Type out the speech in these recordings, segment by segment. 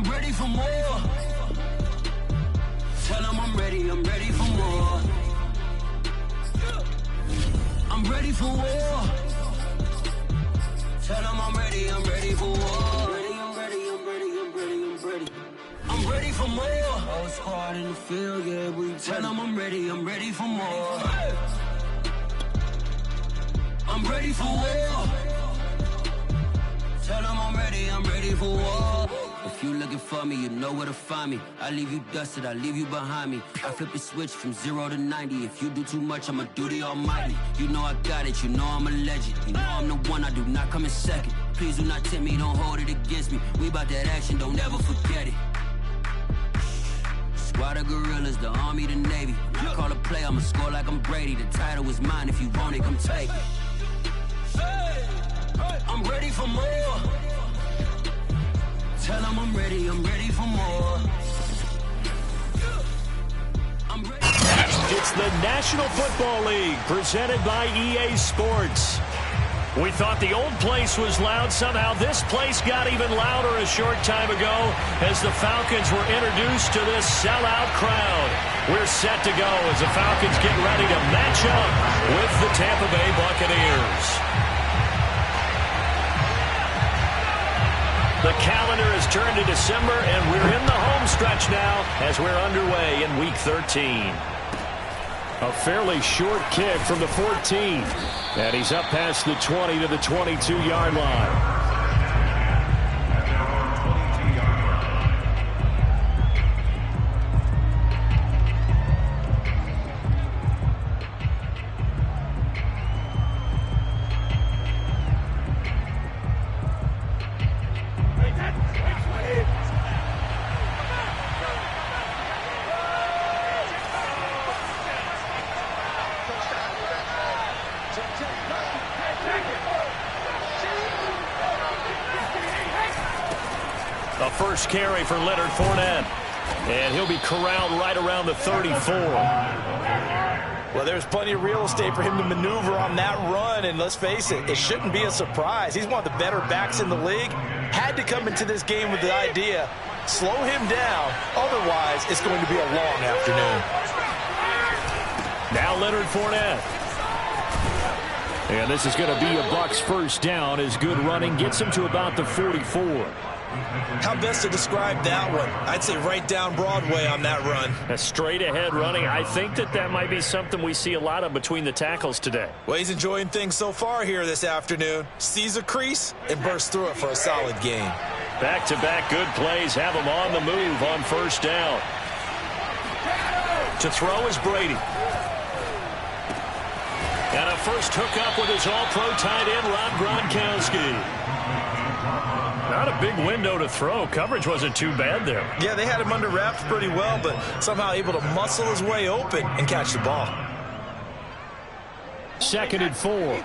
ready for more. Tell them I'm ready for more. I'm ready for war. Tell them I'm ready for war. I'm ready for more. Whole squad in the field, yeah, we tell them I'm ready for more. I'm ready for war. Tell them I'm ready for war. If you looking for me, you know where to find me. I leave you dusted, I leave you behind me. I flip the switch from 0 to 90. If you do too much, I'ma do the almighty. You know I got it, you know I'm a legend. You know I'm the one, I do not come in second. Please do not tempt me, don't hold it against me. We bout that action, don't ever forget it. Squad of gorillas, the army, the navy. When I call a play, I'ma score like I'm Brady. The title is mine, if you want it, come take it. I'm ready for more. Tell them I'm ready for more. I'm ready. It's the National Football League presented by EA Sports. We thought the old place was loud. Somehow this place got even louder a short time ago as the Falcons were introduced to this sellout crowd. We're set to go as the Falcons get ready to match up with the Tampa Bay Buccaneers. The calendar has turned to December, and we're in the home stretch now as we're underway in Week 13. A fairly short kick from the 14. And he's up past the 20 to the 22-yard line. A first carry for Leonard Fournette. And he'll be corralled right around the 34. Well, there's plenty of real estate for him to maneuver on that run. And let's face it, it shouldn't be a surprise. He's one of the better backs in the league. Had to come into this game with the idea, slow him down. Otherwise, it's going to be a long afternoon. Now Leonard Fournette. And this is going to be a Bucs first down as good running gets him to about the 44. How best to describe that one? I'd say right down Broadway on that run. A straight ahead running. I think that might be something we see a lot of between the tackles today. Well, he's enjoying things so far here this afternoon. Sees a crease and bursts through it for a solid gain. Back-to-back good plays have him on the move on first down. To throw is Brady. And a first hookup with his all-pro tight end, Rob Gronkowski. Not a big window to throw. Coverage wasn't too bad there. Yeah, they had him under wraps pretty well, but somehow able to muscle his way open and catch the ball. 2nd and 4.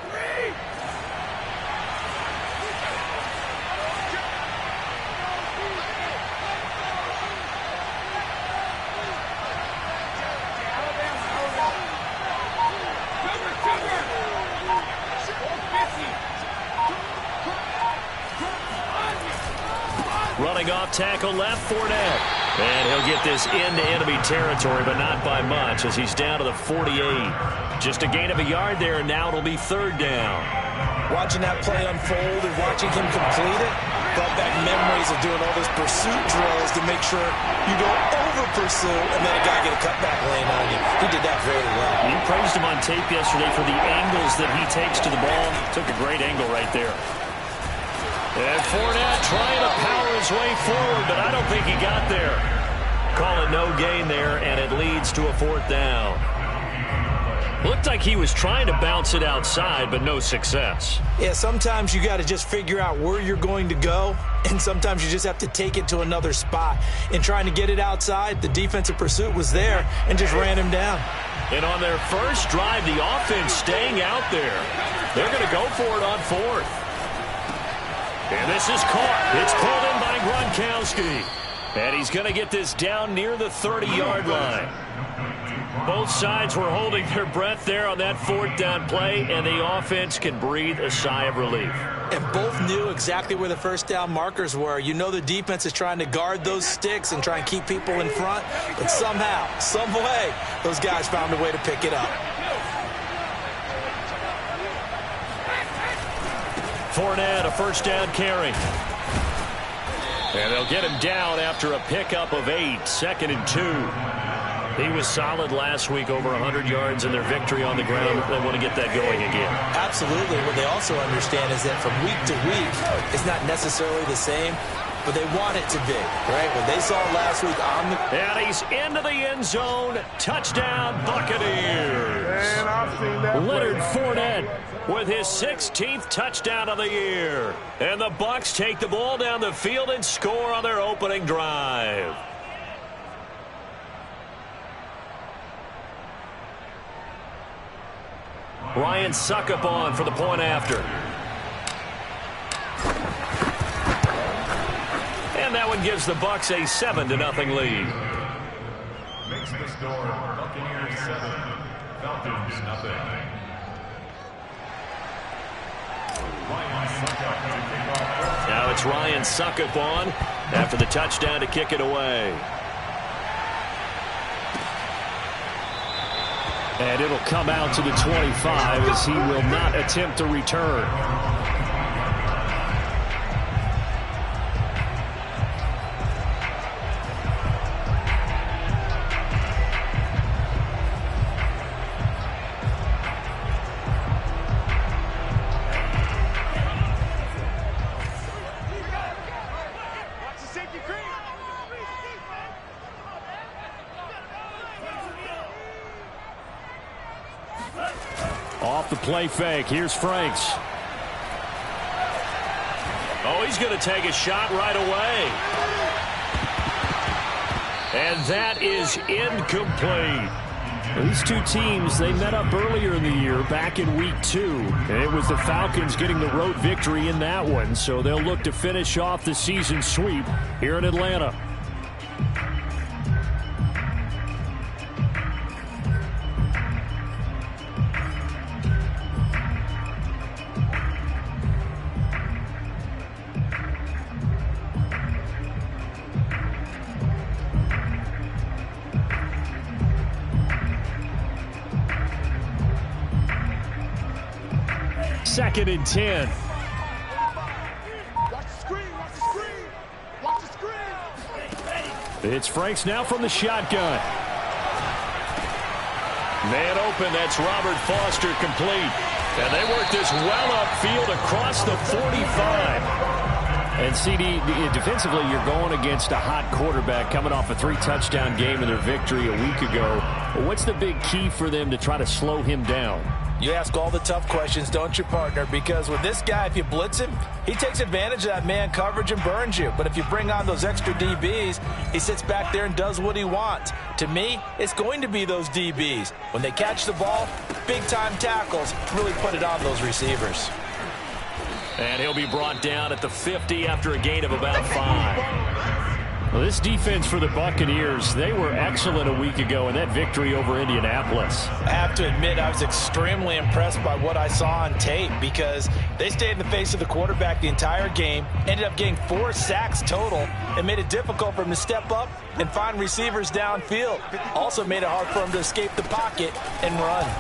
Running off tackle left, Fournette. And he'll get this into enemy territory, but not by much as he's down to the 48. Just a gain of a yard there, and now it'll be 3rd down. Watching that play unfold and watching him complete it brought back memories of doing all those pursuit drills to make sure you don't over-pursue and then a guy get a cutback lane on you. He did that very well. You praised him on tape yesterday for the angles that he takes to the ball. Took a great angle right there. And Fournette trying to power his way forward, but I don't think he got there. Call it no gain there, and it leads to a 4th down. Looked like he was trying to bounce it outside, but no success. Yeah, sometimes you got to just figure out where you're going to go, and sometimes you just have to take it to another spot. In trying to get it outside, the defensive pursuit was there and just ran him down. And on their first drive, the offense staying out there. They're going to go for it on 4th. And this is caught. It's pulled in by Gronkowski. And he's going to get this down near the 30-yard line. Both sides were holding their breath there on that fourth down play, and the offense can breathe a sigh of relief. And both knew exactly where the first down markers were. You know the defense is trying to guard those sticks and try and keep people in front, but somehow, some way, those guys found a way to pick it up. Fournette, a first down carry. And they'll get him down after a pickup of 8, 2nd and 2. He was solid last week, over 100 yards in their victory on the ground. They want to get that going again. Absolutely. What they also understand is that from week to week, it's not necessarily the same, but they want it to be, right? When they saw it last week on the... And he's into the end zone. Touchdown, Buccaneers. And I've seen that Leonard Fournette with his 16th touchdown of the year. And the Bucs take the ball down the field and score on their opening drive. Ryan Suckup on for the point after. And that one gives the Bucs a 7-0 lead. Makes the score Buccaneers 7, Falcons 0. Now it's Ryan Suckup on after the touchdown to kick it away. And it'll come out to the 25 as he will not attempt to return. Off the play fake. Here's Franks. Oh, he's going to take a shot right away. And that is incomplete. These two teams, they met up earlier in the year, back in week 2. And it was the Falcons getting the road victory in that one. So they'll look to finish off the season sweep here in Atlanta. Second and 10. Watch the screen, watch the screen, watch the screen. It's Franks now from the shotgun. Man open, that's Robert Foster complete. And they work this well upfield across the 45. And CD, defensively, you're going against a hot quarterback coming off a 3-touchdown game in their victory a week ago. What's the big key for them to try to slow him down? You ask all the tough questions, don't you, partner? Because with this guy, if you blitz him, he takes advantage of that man coverage and burns you. But if you bring on those extra DBs, he sits back there and does what he wants. To me, it's going to be those DBs. When they catch the ball, big-time tackles really put it on those receivers. And he'll be brought down at the 50 after a gain of about 5. Well, this defense for the Buccaneers, they were excellent a week ago in that victory over Indianapolis. I have to admit, I was extremely impressed by what I saw on tape because they stayed in the face of the quarterback the entire game, ended up getting 4 sacks total, and made it difficult for him to step up and find receivers downfield. Also made it hard for him to escape the pocket and run.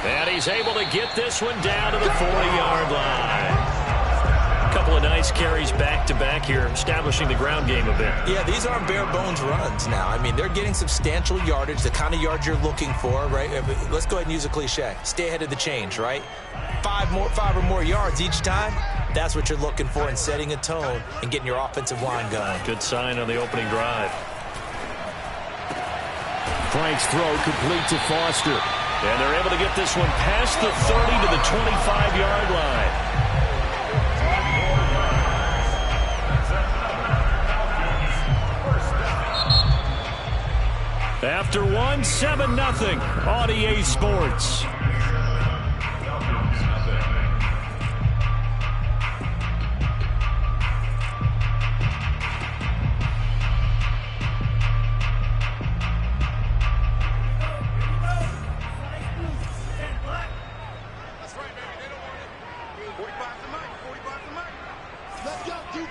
And he's able to get this one down to the 40-yard line. A couple of nice carries back-to-back here, establishing the ground game a bit. Yeah, these aren't bare-bones runs now. I mean, they're getting substantial yardage, the kind of yards you're looking for, right? Let's go ahead and use a cliche. Stay ahead of the change, right? 5 or more yards each time. That's what you're looking for in setting a tone and getting your offensive line going. Good sign on the opening drive. Frank's throw complete to Foster. And they're able to get this one past the 30 to the 25-yard line. After one, 7-0 on EA Sports.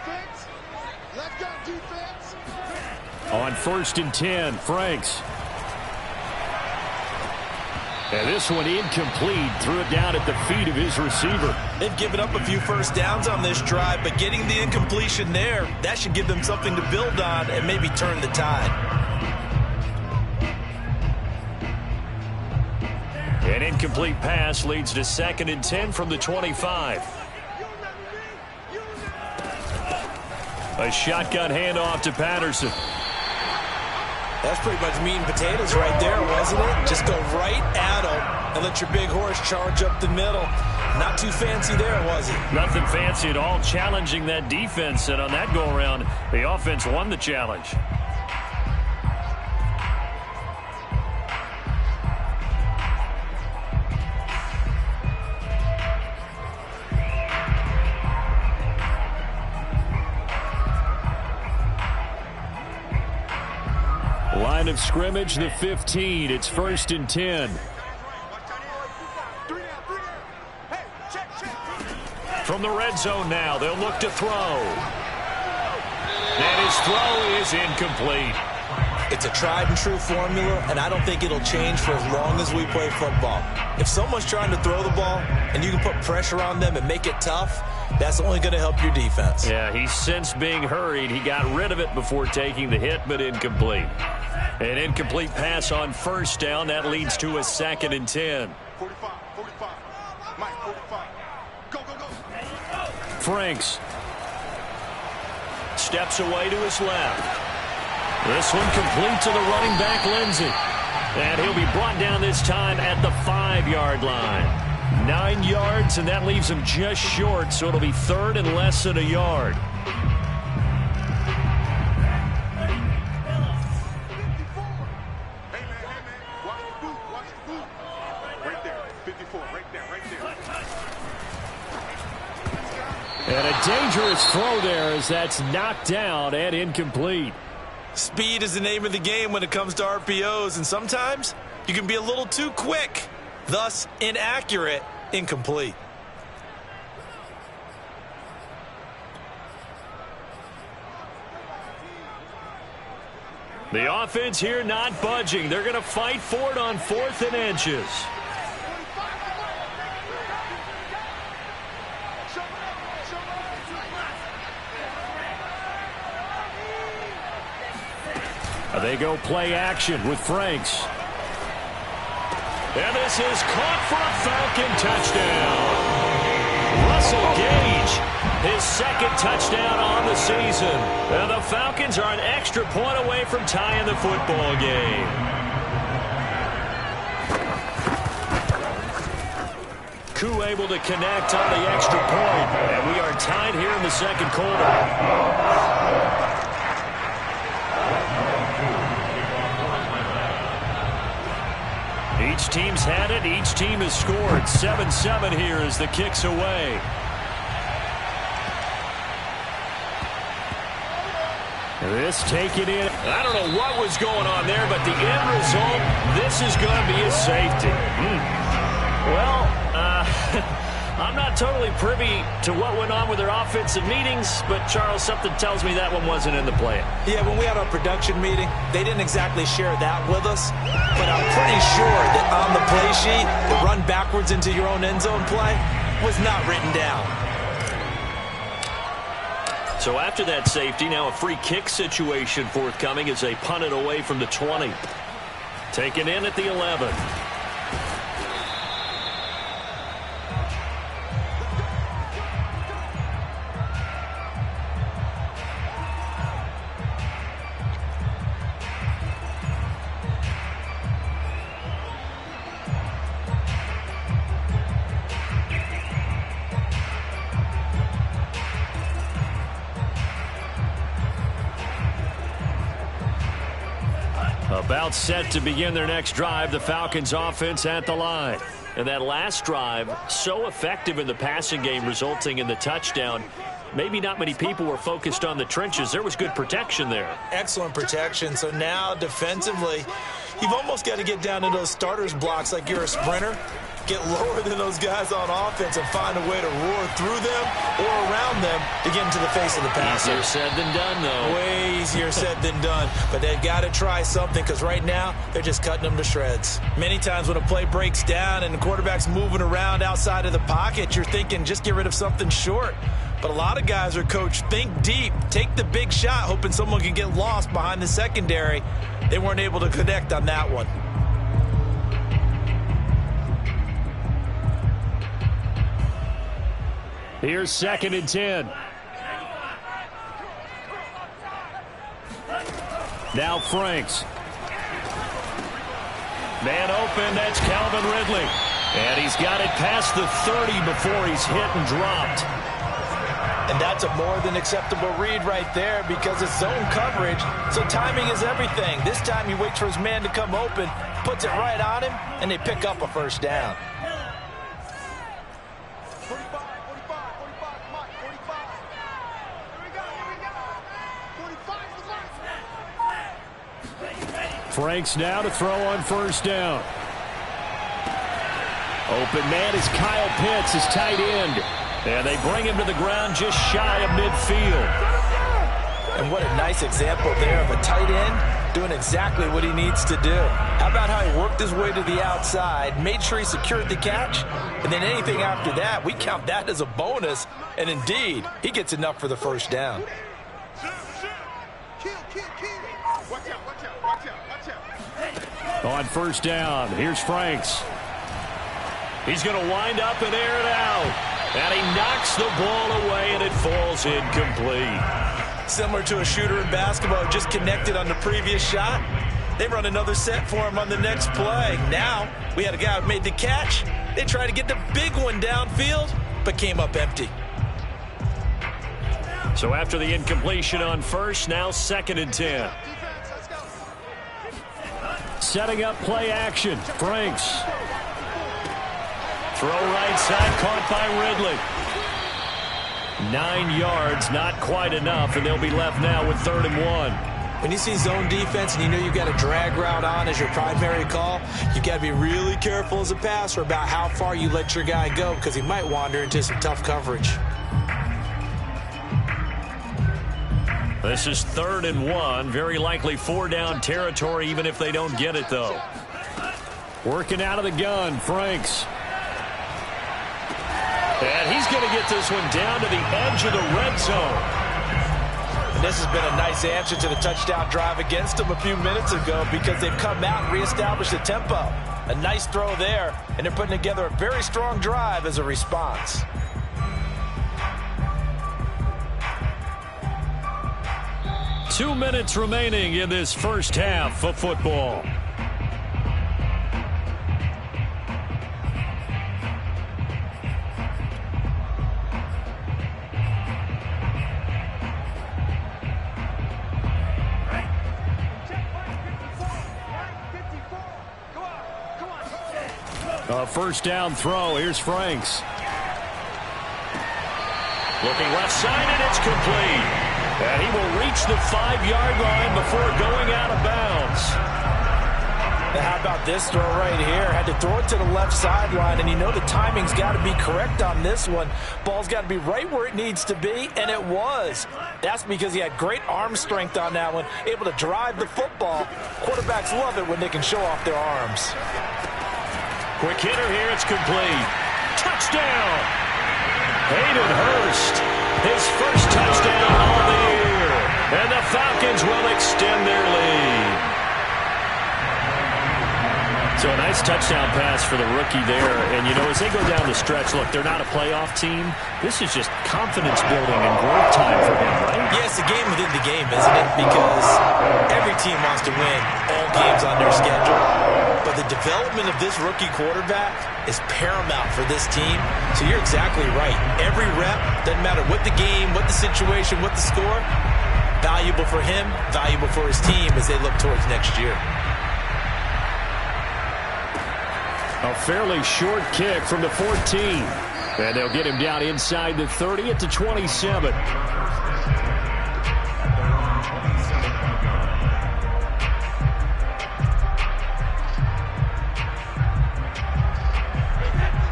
defense. Let's go, defense. On 1st and 10, Franks. And this one incomplete. Threw it down at the feet of his receiver. They've given up a few first downs on this drive, but getting the incompletion there, that should give them something to build on and maybe turn the tide. An incomplete pass leads to 2nd and 10 from the 25. A shotgun handoff to Patterson. That's pretty much meat and potatoes right there, wasn't it? Just go right at him and let your big horse charge up the middle. Not too fancy there, was it? Nothing fancy at all, challenging that defense. And on that go-around, the offense won the challenge. Line of scrimmage, the 15. It's 1st and 10. From the red zone now, they'll look to throw. And his throw is incomplete. It's a tried-and-true formula, and I don't think it'll change for as long as we play football. If someone's trying to throw the ball and you can put pressure on them and make it tough, that's only going to help your defense. Yeah, he's since being hurried. He got rid of it before taking the hit, but incomplete. An incomplete pass on 1st down. That leads to a 2nd and 10. 45. Mike, 45. Go. Franks steps away to his left. This one complete to the running back, Lindsey. And he'll be brought down this time at the 5-yard line. 9 yards, and that leaves him just short, so it'll be 3rd and less than a yard. And a dangerous throw there as that's knocked down and incomplete. Speed is the name of the game when it comes to RPOs, and sometimes you can be a little too quick, thus inaccurate, incomplete. The offense here not budging. They're going to fight for it on 4th and inches. They go play action with Franks. And this is caught for a Falcon touchdown. Russell Gage, his 2nd touchdown on the season. And the Falcons are an extra point away from tying the football game. Koo able to connect on the extra point. And we are tied here in the 2nd quarter. Each team's had it. Each team has scored. 7-7 here as the kick's away. This taken in. I don't know what was going on there, but the end result, this is going to be a safety. Well, I'm not totally privy to what went on with their offensive meetings, but, Charles, something tells me that one wasn't in the plan. Yeah, when we had our production meeting, they didn't exactly share that with us, but I'm pretty sure that on the play sheet, the run backwards into your own end zone play was not written down. So after that safety, now a free kick situation forthcoming as they punt it away from the 20. Taken in at the 11. About set to begin their next drive, the Falcons offense at the line. And that last drive, so effective in the passing game, resulting in the touchdown. Maybe not many people were focused on the trenches. There was good protection there. Excellent protection. So now defensively, You've almost got to get down to those starters blocks like you're a sprinter. Get lower than those guys on offense and find a way to roar through them or around them to get into the face of the passer. Easier said than done, though. Way easier said than done. But they've got to try something because right now they're just cutting them to shreds. Many times when a play breaks down and the quarterback's moving around outside of the pocket, you're thinking just get rid of something short. But a lot of guys are coached, think deep, take the big shot, hoping someone can get lost behind the secondary. They weren't able to connect on that one. Here's 2nd and 10. Now Franks. Man open, that's Calvin Ridley. And he's got it past the 30 before he's hit and dropped. And that's a more than acceptable read right there because it's zone coverage, so timing is everything. This time he waits for his man to come open, puts it right on him, and they pick up a first down. 45, 45, 45, come on, 45. Here we go, here we go. 45 is left. Franks now to throw on first down. Open man is Kyle Pitts, his tight end. And they bring him to the ground just shy of midfield. And what a nice example there of a tight end doing exactly what he needs to do. How about how he worked his way to the outside, made sure he secured the catch, and then anything after that, we count that as a bonus. And indeed, he gets enough for the first down. Kill. Watch out. On first down, here's Franks. He's going to wind up and air it out. And he knocks the ball away, and it falls incomplete. Similar to a shooter in basketball who just connected on the previous shot. They run another set for him on the next play. Now, we had a guy who made the catch. They tried to get the big one downfield, but came up empty. So after the incompletion on first, now 2nd and 10. Setting up play action. Franks. Throw right side, caught by Ridley. 9 yards, not quite enough, and they'll be left now with 3rd and 1. When you see zone defense and you know you've got a drag route on as your primary call, you've got to be really careful as a passer about how far you let your guy go because he might wander into some tough coverage. This is 3rd and 1, very likely 4-down territory even if they don't get it, though. Working out of the gun, Franks. And he's going to get this one down to the edge of the red zone. And this has been a nice answer to the touchdown drive against them a few minutes ago because they've come out and reestablished the tempo. A nice throw there, and they're putting together a very strong drive as a response. Two minutes remaining in this first half of football. A first down throw. Here's Franks. Looking left side, and it's complete. And he will reach the 5-yard line before going out of bounds. Now how about this throw right here? Had to throw it to the left sideline, and you know the timing's got to be correct on this one. Ball's got to be right where it needs to be, and it was. That's because he had great arm strength on that one, able to drive the football. Quarterbacks love it when they can show off their arms. Quick hitter here, it's complete. Touchdown! Hayden Hurst, his first touchdown on the year. And the Falcons will extend their lead. So a nice touchdown pass for the rookie there. And, you know, as they go down the stretch, look, they're not a playoff team. This is just confidence building and growth time for him, right? Yeah, it's a game within the game, isn't it? Because every team wants to win all games on their schedule. But the development of this rookie quarterback is paramount for this team. So you're exactly right. Every rep, doesn't matter what the game, what the situation, what the score, valuable for him, valuable for his team as they look towards next year. A fairly short kick from the 14. And they'll get him down inside the 30 at the 27.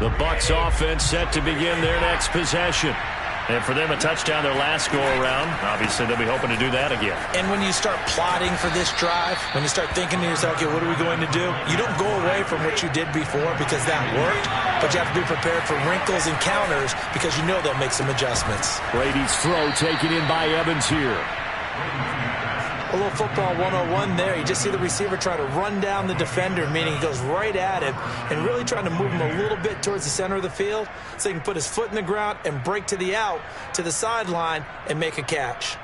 The Bucs offense set to begin their next possession. And for them, a touchdown their last go-around. Obviously, they'll be hoping to do that again. And when you start plotting for this drive, when you start thinking to yourself, okay, what are we going to do? You don't go away from what you did before because that worked, but you have to be prepared for wrinkles and counters because you know they'll make some adjustments. Brady's throw taken in by Evans here. A little football 101 there. You just see the receiver try to run down the defender, meaning he goes right at him and really trying to move him a little bit towards the center of the field so he can put his foot in the ground and break to the out, to the sideline, and make a catch.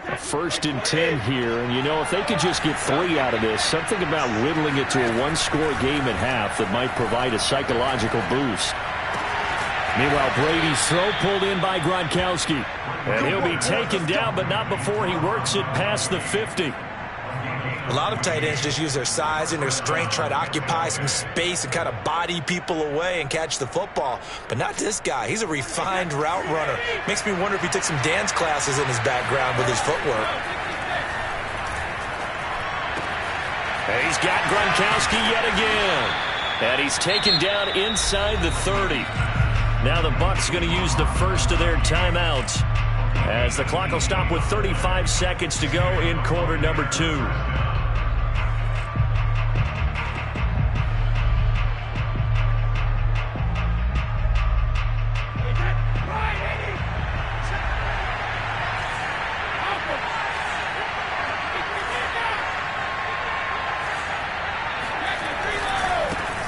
A 1st and 10 here, and you know, if they could just get 3 out of this, something about whittling it to a one-score game at half that might provide a psychological boost. Meanwhile, Brady's throw pulled in by Gronkowski. And he'll be taken down, but not before he works it past the 50. A lot of tight ends just use their size and their strength, try to occupy some space and kind of body people away and catch the football. But not this guy. He's a refined route runner. Makes me wonder if he took some dance classes in his background with his footwork. And he's got Gronkowski yet again. And he's taken down inside the 30. Now the Bucs going to use the first of their timeouts as the clock will stop with 35 seconds to go in quarter number 2.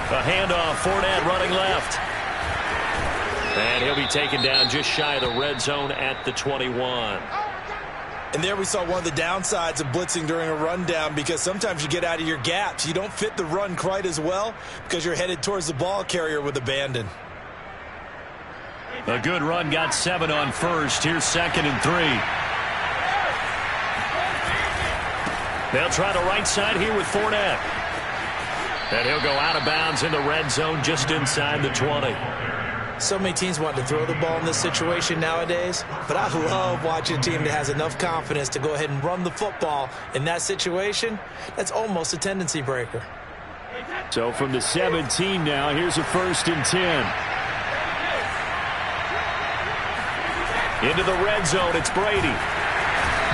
A handoff, Fournette running left. And he'll be taken down just shy of the red zone at the 21. And there we saw one of the downsides of blitzing during a rundown because sometimes you get out of your gaps. You don't fit the run quite as well because you're headed towards the ball carrier with abandon. A good run, got 7 on first. Here's 2nd and 3. They'll try the right side here with Fournette. And he'll go out of bounds in the red zone just inside the 20. So many teams want to throw the ball in this situation nowadays, but I love watching a team that has enough confidence to go ahead and run the football in that situation. That's almost a tendency breaker. So from the 17 now, here's a 1st and 10. Into the red zone, it's Brady.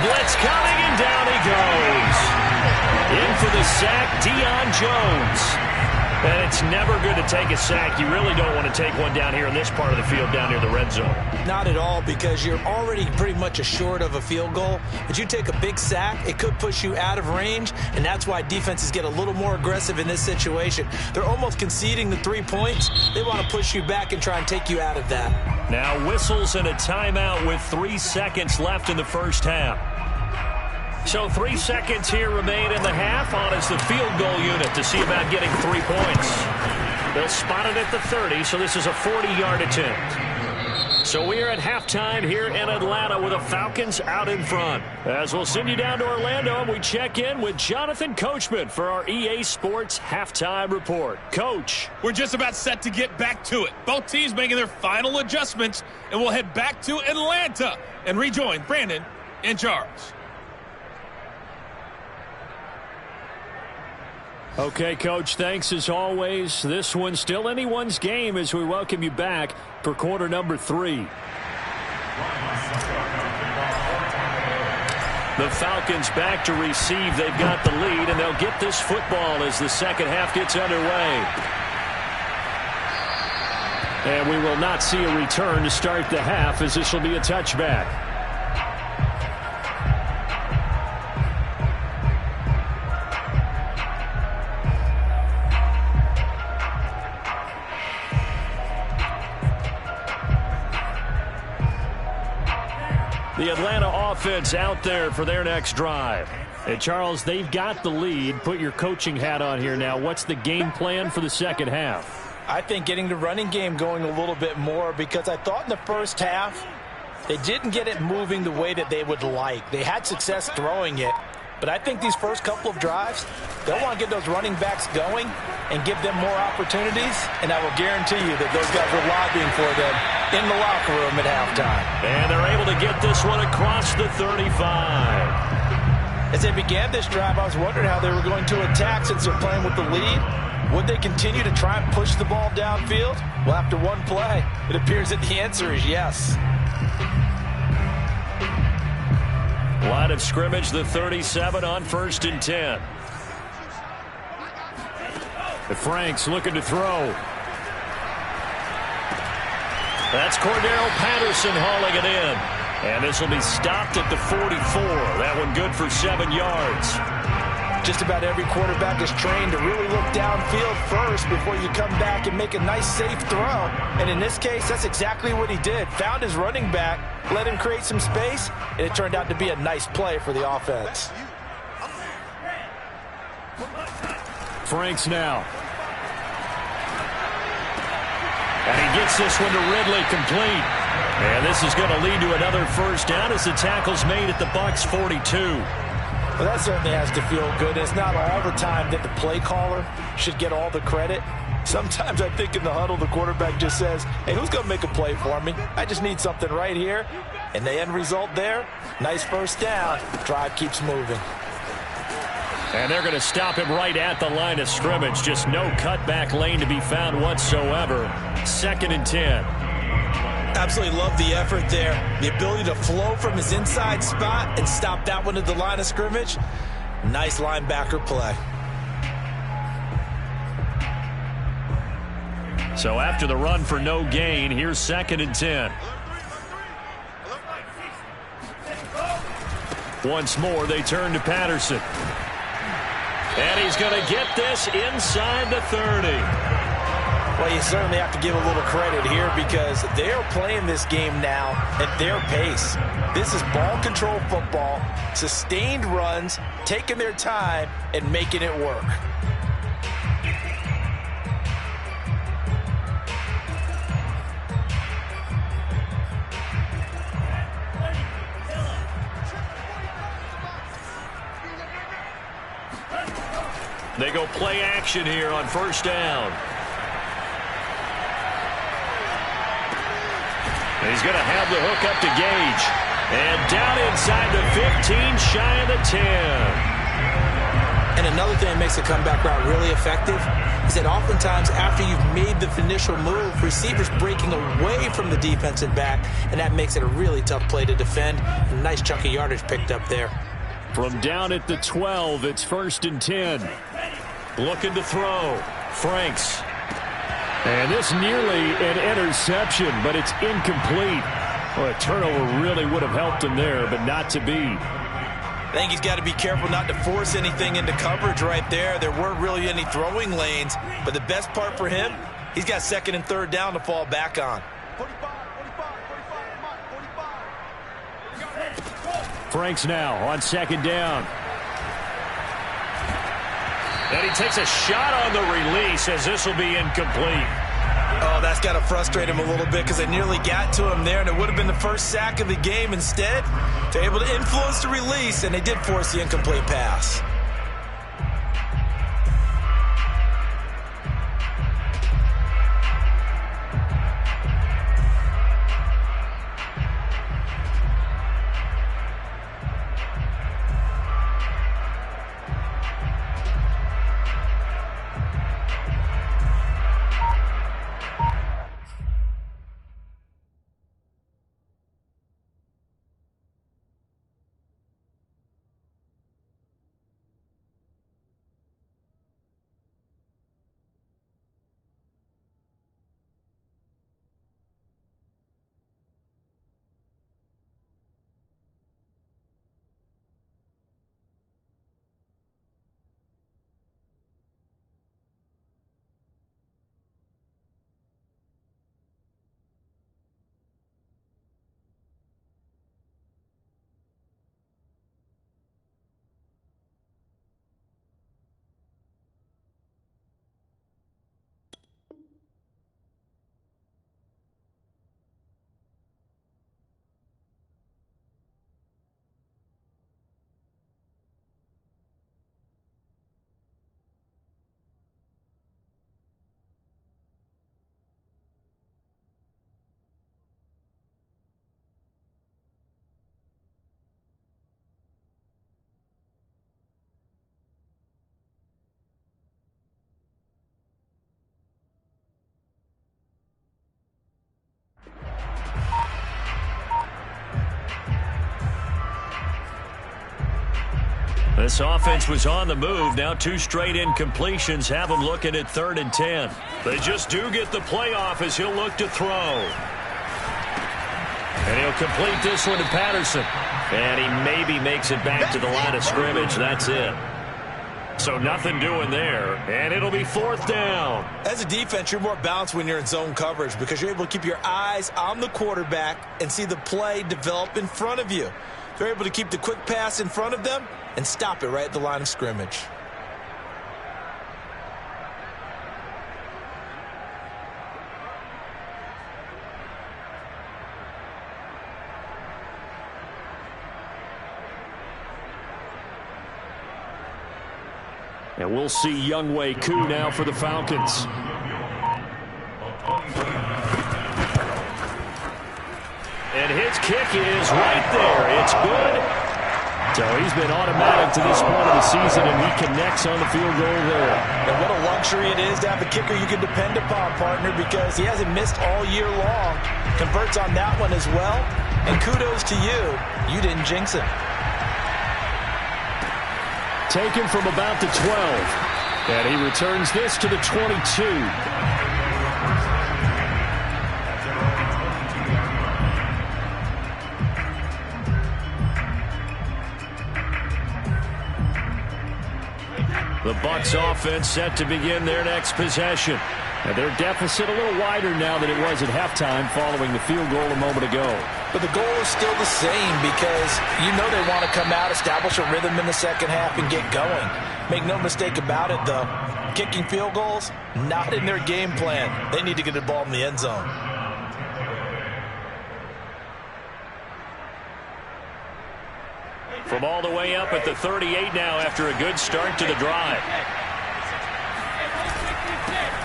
Blitz coming, and down he goes. In for the sack, Deion Jones. And it's never good to take a sack. You really don't want to take one down here in this part of the field down near the red zone. Not at all, because you're already pretty much assured of a field goal. But you take a big sack, it could push you out of range, and that's why defenses get a little more aggressive in this situation. They're almost conceding the 3 points. They want to push you back and try and take you out of that. Now whistles and a timeout with 3 seconds left in the first half. So 3 seconds here remain in the half on as the field goal unit to see about getting 3 points. They'll spot it at the 30, so this is a 40-yard attempt. So we are at halftime here in Atlanta with the Falcons out in front. As we'll send you down to Orlando, and we check in with Jonathan Coachman for our EA Sports Halftime Report. Coach. We're just about set to get back to it. Both teams making their final adjustments, and we'll head back to Atlanta and rejoin Brandon and Charles. Okay, Coach, thanks as always. This one's still anyone's game as we welcome you back for quarter number 3. The Falcons back to receive. They've got the lead, and they'll get this football as the second half gets underway. And we will not see a return to start the half as this will be a touchback. The Atlanta offense out there for their next drive. And Charles, they've got the lead. Put your coaching hat on here now. What's the game plan for the second half? I think getting the running game going a little bit more because I thought in the first half they didn't get it moving the way that they would like. They had success throwing it, but I think these first couple of drives, they'll want to get those running backs going and give them more opportunities, and I will guarantee you that those guys were lobbying for them in the locker room at halftime. And they're able to get this one across the 35. As they began this drive, I was wondering how they were going to attack since they're playing with the lead. Would they continue to try and push the ball downfield? Well, after one play, it appears that the answer is yes. Line of scrimmage, the 37 on 1st and 10. Frank's looking to throw. That's Cordero Patterson hauling it in. And this will be stopped at the 44. That one good for 7 yards. Just about every quarterback is trained to really look downfield first before you come back and make a nice, safe throw. And in this case, that's exactly what he did. Found his running back, let him create some space, and it turned out to be a nice play for the offense. Franks now. And he gets this one to Ridley complete. And this is going to lead to another first down as the tackle's made at the Bucs 42. Well, that certainly has to feel good. It's not all the time that the play caller should get all the credit. Sometimes I think in the huddle, the quarterback just says, hey, who's going to make a play for me? I just need something right here. And the end result there, nice first down. Drive keeps moving. And they're going to stop him right at the line of scrimmage. Just no cutback lane to be found whatsoever. 2nd and 10. Absolutely love the effort there. The ability to flow from his inside spot and stop that one at the line of scrimmage. Nice linebacker play. So after the run for no gain, here's 2nd and 10. Once more, they turn to Patterson. And he's going to get this inside the 30. Well, you certainly have to give a little credit here because they're playing this game now at their pace. This is ball control football, sustained runs, taking their time, and making it work. They go play action here on first down. He's going to have the hook up to Gage. And down inside the 15, shy of the 10. And another thing that makes the comeback route really effective is that oftentimes after you've made the initial move, receivers breaking away from the defensive back, and that makes it a really tough play to defend. A nice chunk of yardage picked up there. From down at the 12, it's 1st and 10. Looking to throw. Franks. And this nearly an interception, but it's incomplete. Well, a turnover really would have helped him there, but not to be. I think he's got to be careful not to force anything into coverage right there. There weren't really any throwing lanes, but the best part for him, he's got 2nd and 3rd down to fall back on. 45, 45. Franks now on 2nd down. And he takes a shot on the release as this will be incomplete. Oh, that's got to frustrate him a little bit because they nearly got to him there, and it would have been the first sack of the game. Instead, they're able to influence the release, and they did force the incomplete pass. This offense was on the move. Now 2 straight incompletions have them looking at 3rd and 10. They just do get the play off as he'll look to throw. And he'll complete this one to Patterson. And he maybe makes it back to the line of scrimmage. That's it. So nothing doing there. And it'll be 4th down. As a defense, you're more balanced when you're in zone coverage because you're able to keep your eyes on the quarterback and see the play develop in front of you. They're able to keep the quick pass in front of them and stop it right at the line of scrimmage. And we'll see Younghoe Koo now for the Falcons. And his kick is right there. It's good. So he's been automatic to this point of the season, and he connects on the field goal there. And what a luxury it is to have a kicker you can depend upon, partner, because he hasn't missed all year long. Converts on that one as well. And kudos to you. You didn't jinx him. Taken from about the 12. And he returns this to the 22. The Bucs offense set to begin their next possession. And their deficit a little wider now than it was at halftime following the field goal a moment ago. But the goal is still the same because you know they want to come out, establish a rhythm in the second half, and get going. Make no mistake about it, though. Kicking field goals, not in their game plan. They need to get the ball in the end zone. From all the way up at the 38 now after a good start to the drive.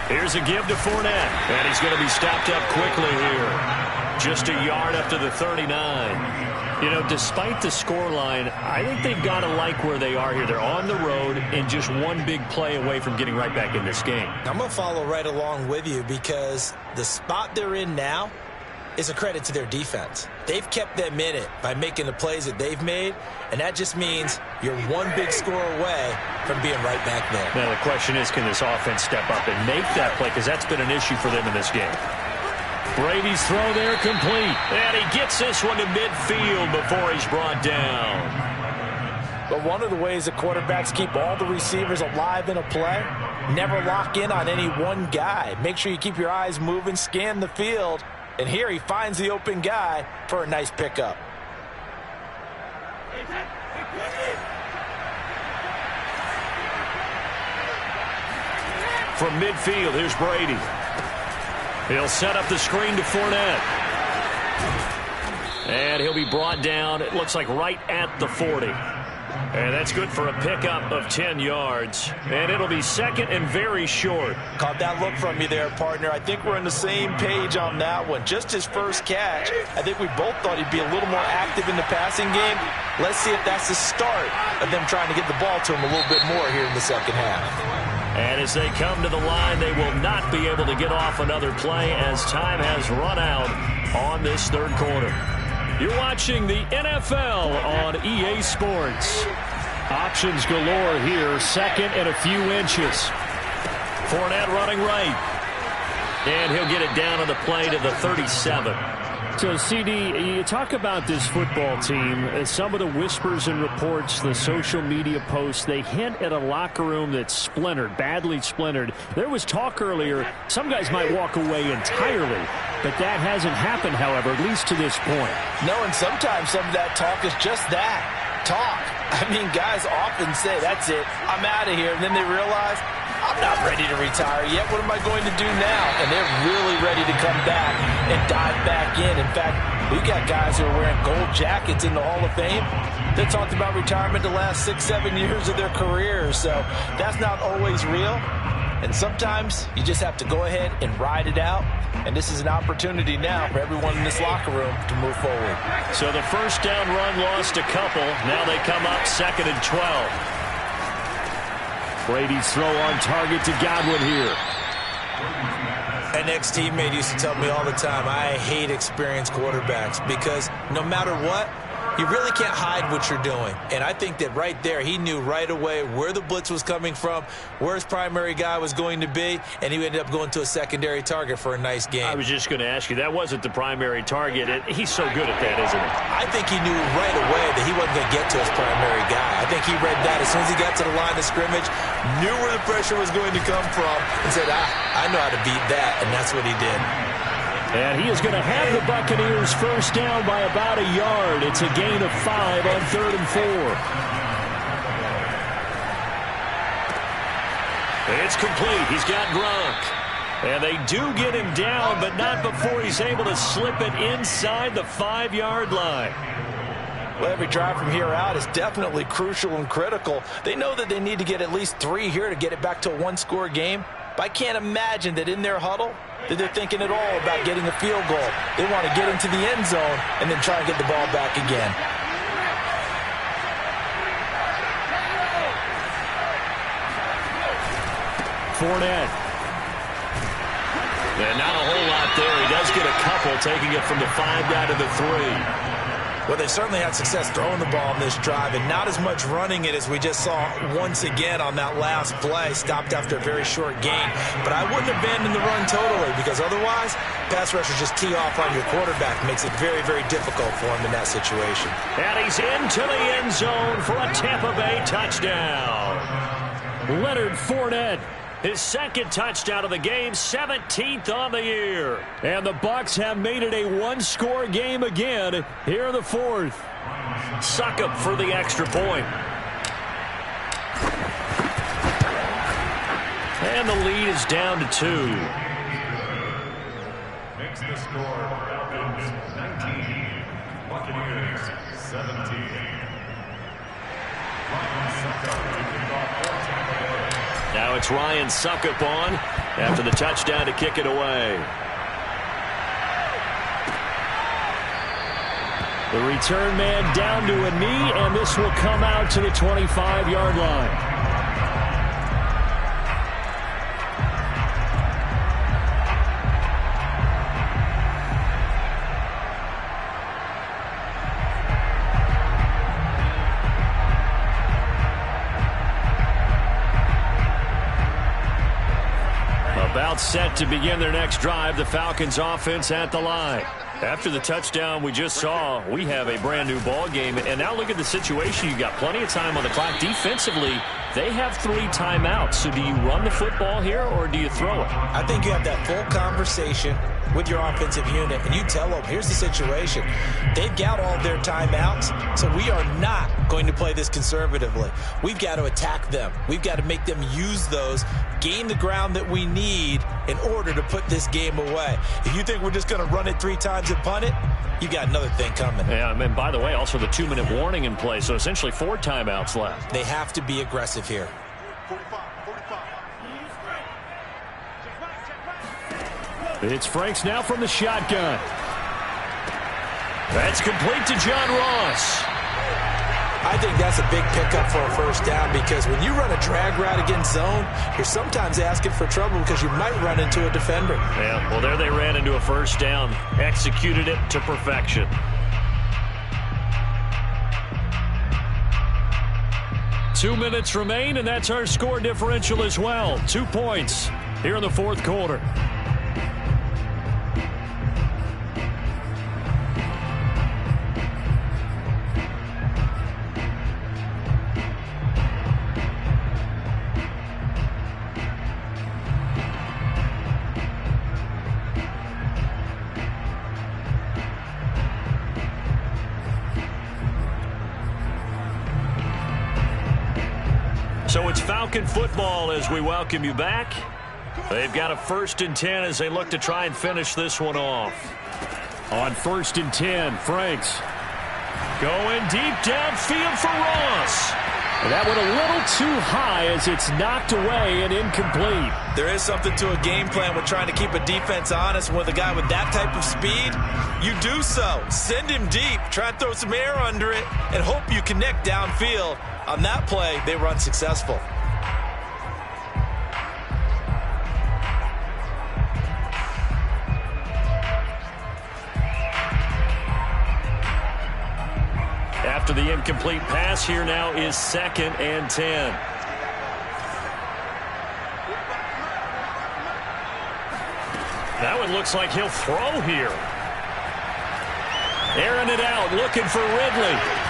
Here's a give to Fournette. And he's going to be stopped up quickly here. Just a yard up to the 39. You know, despite the scoreline, I think they've got to like where they are here. They're on the road and just one big play away from getting right back in this game. I'm going to follow right along with you because the spot they're in now is a credit to their defense. They've kept them in it by making the plays that they've made, and that just means you're one big score away from being right back there. Now, the question is, can this offense step up and make that play? Because that's been an issue for them in this game. Brady's throw there complete. And he gets this one to midfield before he's brought down. But one of the ways that quarterbacks keep all the receivers alive in a play, never lock in on any one guy. Make sure you keep your eyes moving, scan the field. And here he finds the open guy for a nice pickup. From midfield, here's Brady. He'll set up the screen to Fournette. And he'll be brought down, it looks like right at the 40. And that's good for a pickup of 10 yards. And it'll be second and very short. Caught that look from you there, partner. I think we're on the same page on that one. Just his first catch. I think we both thought he'd be a little more active in the passing game. Let's see if that's the start of them trying to get the ball to him a little bit more here in the second half. And as they come to the line, they will not be able to get off another play as time has run out on this third quarter. You're watching the NFL on EA Sports. Options galore here. Second and a few inches. Fournette running right. And he'll get it down on the play to the 37. So, CD, you talk about this football team. Some of the whispers and reports, the social media posts, they hint at a locker room that's splintered, badly splintered. There was talk earlier, some guys might walk away entirely. But that hasn't happened, however, at least to this point. No, and sometimes some of that talk is just that, talk. I mean, guys often say, that's it, I'm out of here. And then they realize, I'm not ready to retire yet. What am I going to do now? And they're really ready to come back and dive back in. In fact, we got guys who are wearing gold jackets in the Hall of Fame. They talked about retirement the last 6-7 years of their careers. So that's not always real. And sometimes you just have to go ahead and ride it out. And this is an opportunity now for everyone in this locker room to move forward. So the first down run lost a couple. Now they come up 2nd and 12. Brady's throw on target to Godwin here. An ex-teammate used to tell me all the time, I hate experienced quarterbacks because no matter what, you really can't hide what you're doing. And I think that right there, he knew right away where the blitz was coming from, where his primary guy was going to be, and he ended up going to a secondary target for a nice game. I was just going to ask you, that wasn't the primary target. He's so good at that, isn't he? I think he knew right away that he wasn't going to get to his primary guy. I think he read that as soon as he got to the line of scrimmage, knew where the pressure was going to come from, and said, I know how to beat that, and that's what he did. And he is going to have the Buccaneers first down by about a yard. It's a gain of 5 on 3rd and 4. It's complete. He's got Gronk. And they do get him down, but not before he's able to slip it inside the 5-yard line. Well, every drive from here out is definitely crucial and critical. They know that they need to get at least 3 here to get it back to a one-score game. But I can't imagine that in their huddle that they're thinking at all about getting a field goal. They want to get into the end zone and then try and get the ball back again. Fournette. And not a whole lot there. He does get a couple, taking it from the 5 down to the 3. Well, they certainly had success throwing the ball in this drive, and not as much running it as we just saw once again on that last play. Stopped after a very short gain. But I wouldn't abandon the run totally, because otherwise, pass rushers just tee off on your quarterback. Makes it very, very difficult for him in that situation. And he's into the end zone for a Tampa Bay touchdown. Leonard Fournette. His second touchdown of the game, 17th on the year. And the Bucs have made it a one-score game again here in the 4th. Succop for the extra point. And the lead is down to 2. Makes the score Falcons 19, Buccaneers 17. Now it's Ryan Succop on after the touchdown to kick it away. The return man down to a knee, and this will come out to the 25-yard line. About set to begin their next drive, the Falcons offense at the line. After the touchdown we just saw, we have a brand new ball game. And now look at the situation. You've got plenty of time on the clock. Defensively, they have 3 timeouts. So do you run the football here or do you throw it? I think you have that full conversation with your offensive unit, and you tell them, here's the situation. They've got all their timeouts, so we are not going to play this conservatively. We've got to attack them. We've got to make them use those, gain the ground that we need in order to put this game away. If you think we're just going to run it 3 times and punt it, you got another thing coming. Yeah, and by the way, also the 2-minute warning in play, so essentially 4 timeouts left. They have to be aggressive here. 45. It's Franks now from the shotgun. That's complete to John Ross. I think that's a big pickup for a first down, because when you run a drag route against zone, you're sometimes asking for trouble because you might run into a defender. Yeah, well, there they ran into a first down. Executed it to perfection. Two minutes remain, and that's our score differential as well. 2 points here in the 4th quarter. So it's Falcon football as we welcome you back. They've got a 1st and 10 as they look to try and finish this one off. On 1st and 10, Franks going deep downfield for Ross. And that went a little too high as it's knocked away and incomplete. There is something to a game plan with trying to keep a defense honest. With a guy with that type of speed, you do so. Send him deep, try and throw some air under it, and hope you connect downfield. On that play, they run successful. after the incomplete pass. Here now is 2nd and 10. That one looks like he'll throw here. Airing it out, looking for Ridley.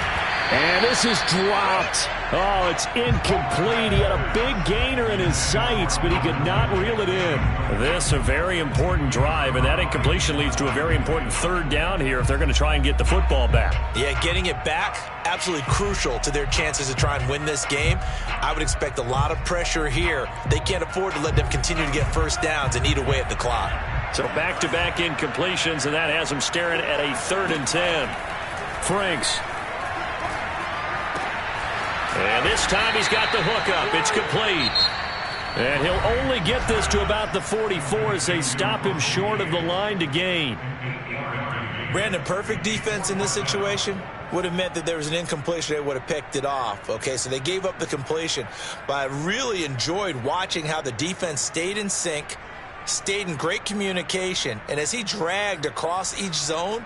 And this is dropped. Oh, it's incomplete. He had a big gainer in his sights, but he could not reel it in. This a very important drive, and that incompletion leads to a very important 3rd down here if they're going to try and get the football back. Yeah, getting it back, absolutely crucial to their chances to try and win this game. I would expect a lot of pressure here. They can't afford to let them continue to get first downs and eat away at the clock. So back-to-back incompletions, and that has him staring at a 3rd and 10. Franks. And this time he's got the hook up. It's complete. And he'll only get this to about the 44 as they stop him short of the line to gain. Brandon, perfect defense in this situation would have meant that there was an incompletion. They would have picked it off. Okay, so they gave up the completion. But I really enjoyed watching how the defense stayed in sync, stayed in great communication. And as he dragged across each zone,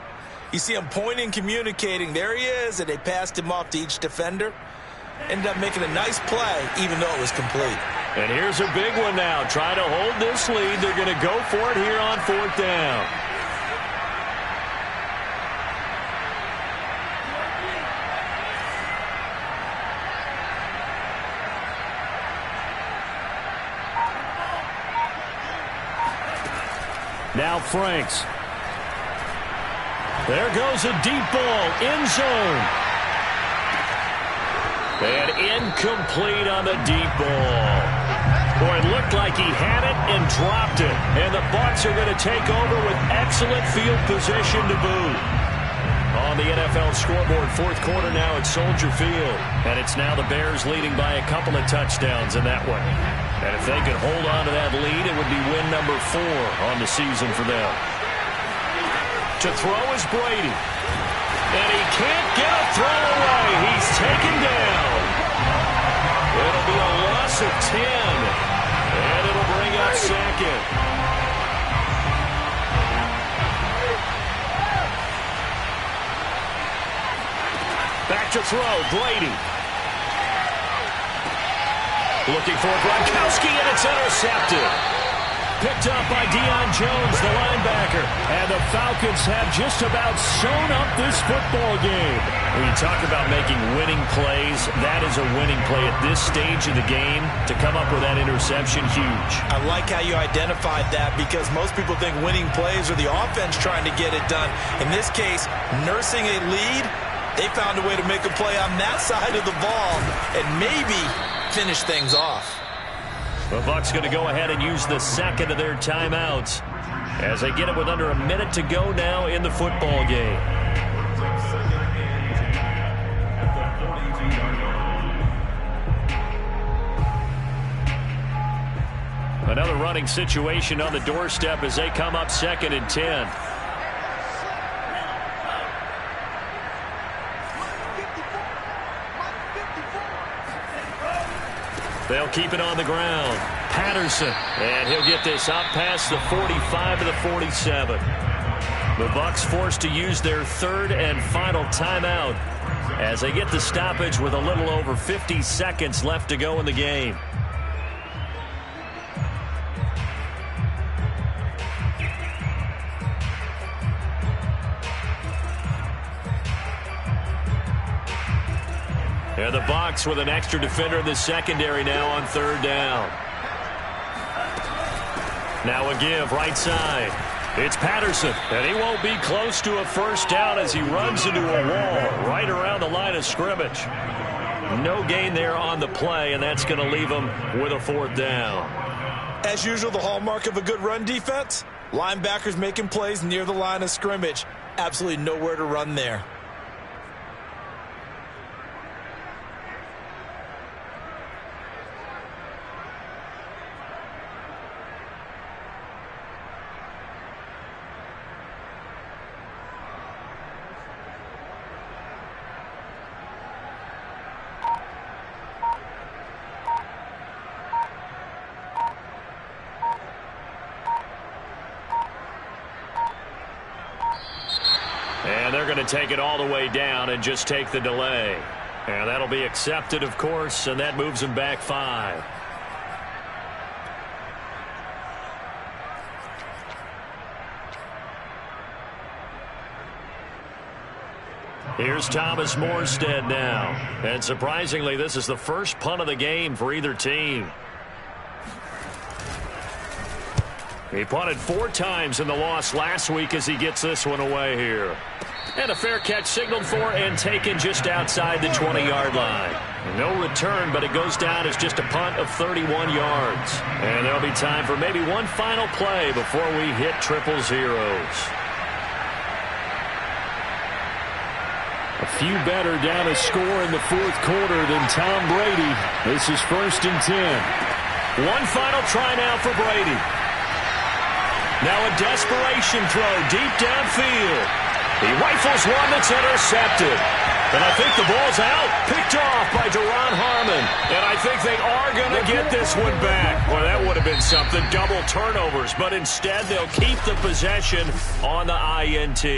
you see him pointing, communicating. There he is, and they passed him off to each defender. Ended up making a nice play, even though it was complete. And here's a big one now. Try to hold this lead. They're going to go for it here on 4th down. Now Franks. There goes a deep ball, end zone. And incomplete on the deep ball. Boy, it looked like he had it and dropped it. And the Bucs are going to take over with excellent field position to boot. On the NFL scoreboard, 4th quarter now at Soldier Field. And it's now the Bears leading by a couple of touchdowns in that one. And if they could hold on to that lead, it would be win number 4 on the season for them. To throw is Brady. And he can't get a throw away. He's taken down. It'll be a loss of 10. And it'll bring up 2nd. Back to throw, Brady. Looking for Gronkowski, and it's intercepted. Picked up by Deion Jones, the linebacker. And the Falcons have just about sewn up this football game. When you talk about making winning plays, that is a winning play at this stage of the game. To come up with that interception, huge. I like how you identified that because most people think winning plays are the offense trying to get it done. In this case, nursing a lead, they found a way to make a play on that side of the ball and maybe finish things off. The Bucs going to go ahead and use the 2nd of their timeouts as they get it with under a minute to go now in the football game. Another running situation on the doorstep as they come up 2nd and 10. They'll keep it on the ground. Patterson. And he'll get this up past the 45 to the 47. The Bucs forced to use their 3rd and final timeout as they get the stoppage with a little over 50 seconds left to go in the game. And the Bucs with an extra defender in the secondary now on 3rd down. Now a give right side. It's Patterson, and he won't be close to a first down as he runs into a wall right around the line of scrimmage. No gain there on the play, and that's going to leave him with a 4th down. As usual, the hallmark of a good run defense, linebackers making plays near the line of scrimmage. Absolutely nowhere to run there. And And they're going to take it all the way down and just take the delay. And that'll be accepted, of course, and that moves them back 5. Here's Thomas Morstead now. And surprisingly, this is the first punt of the game for either team. He punted 4 times in the loss last week as he gets this one away here. And a fair catch signaled for and taken just outside the 20-yard line. No return, but it goes down as just a punt of 31 yards. And there'll be time for maybe one final play before we hit triple zeros. A few better down a score in the 4th quarter than Tom Brady. This is 1st and 10. One final try now for Brady. Now a desperation throw deep downfield. He rifles one that's intercepted. And I think the ball's out. Picked off by Duron Harmon. And I think they are going to get this one back. Well, that would have been something. Double turnovers. But instead, they'll keep the possession on the INT.